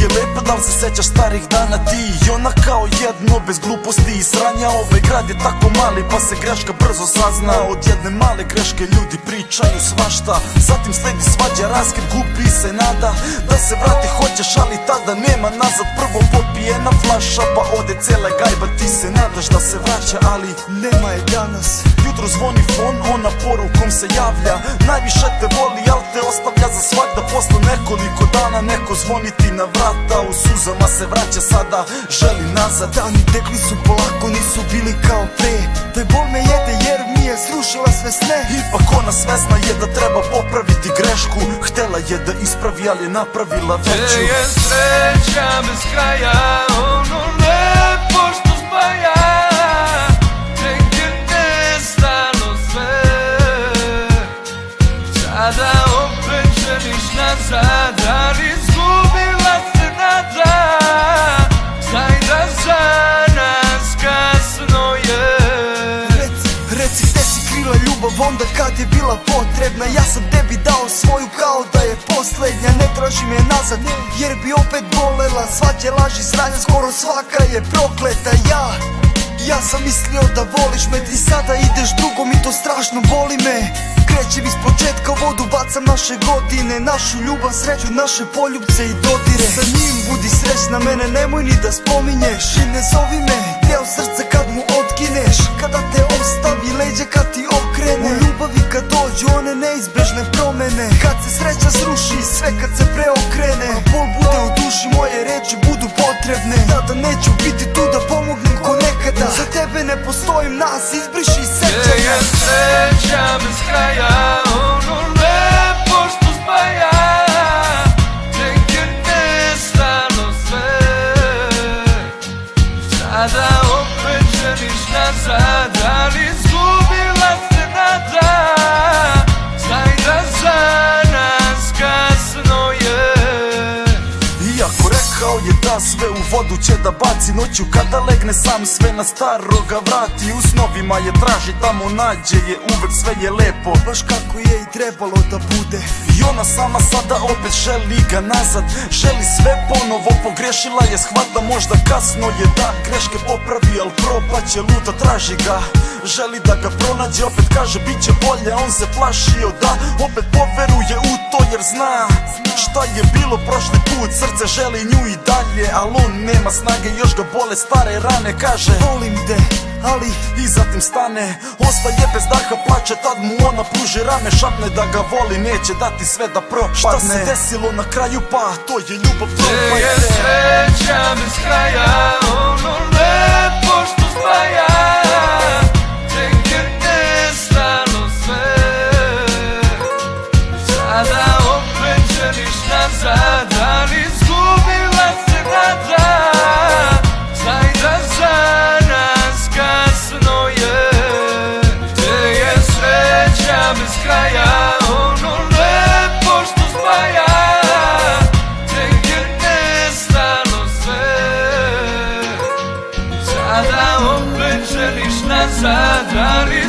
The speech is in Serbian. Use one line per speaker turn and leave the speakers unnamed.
je lepa, da li se sećaš starih dana ti? I ona kao jedno bez gluposti i sranja. Ovaj grad je tako mali pa se greška brzo sazna. Od jedne male greške ljudi pričaju svašta. Zatim sledi svađa, raskid, gubi se nada da se vrati hoćeš, ali tada nema nazad. Prvo popijena flaša pa ode cela gajba. Ti se nadaš da se vraća, ali nema je danas. Jutro zvoni fon, ona porukom se javlja. Najviše te voli, al te ostavlja za svakda. Posle nekoliko dana neko zvoni ti na vrata. U suzama se vraća, sada želi nazad.
Dani tekli su polako, nisu bili kao pre. Taj bol me jede jer mi je srušila sve sne.
Ipak ona svesna je da treba popraviti grešku. Htela je da ispravi, ali je napravila veću.
Gdje je sreća bez kraja, ono lepo što spaja, negdje nestalo sve. Sada opet želiš nazad, ali izgubila se nada. Znaj da za nas kasno je.
Reci gde si krila ljubav onda kad je bila potrebna. Ja sam tebi dao svoju kao da je poslednja. Ne tražim je nazad jer bi opet bolela. Svađe, laži, sranja, skoro svaka je prokleta. Ja sam mislio da voliš me, ti sada ideš drugom i to strašno boli me. Krećem iz početka, vodu bacam naše godine, našu ljubav, sreću, naše poljubce i dodire. Sa njim budi srećna, mene nemoj ni da spominješ. I ne zovi me, deo srca kad mu otkineš. Kada te ostavi leđe, kad ti okrene. U ljubavi kad dođu one neizbežne promene. Kad se sreća sruši, sve kad se preokrene. A bol bude u duši, moje reči budu potrebne. Tada neću biti tu da pomognem ko nekada. Za tebe ne postojim, nas izbriši sećanja.
Gdje je sreća bez kraja, ono lepo što spaja, negdje nestalo sve. Sada opet želiš nazad, ali izgubila se nada. Znaj da za nas kasno je.
Iako rekao je da sve u vodu će da baci, noću kada legne sam sve na staro ga vrati. U snovima je traži, tamo nađe je, uvek sve je lepo,
baš kako je i trebalo da bude.
I ona sama sada opet želi ga nazad. Želi sve ponovo, pogrešila je, shvata možda kasno je da greške popravi, al probaće luta, traži ga. Želi da ga pronađe, opet kaže bit će bolje, on se plašio da opet poveruje u to jer zna šta je bilo prošli put. Srce želi nju i dalje, al on nema snage, još ga bole stare rane. Kaže
volim te, ali
i zatim stane, ostaje bez daha, plače, tad mu ona pruži rame. Šapne da ga voli, neće dati sve da propadne. Šta se desilo na kraju, pa to je ljubav.
Gdje je sreća bez kraja, ono lepo što spaja, negdje nestalo sve. Sada opet želiš nazad, ali izgubila se nada. Znaj da za nas kasno je. Gdje je sreća bez kraja, ono lepo što spaja, negdje nestalo sve. Sada opet želiš nazad, ali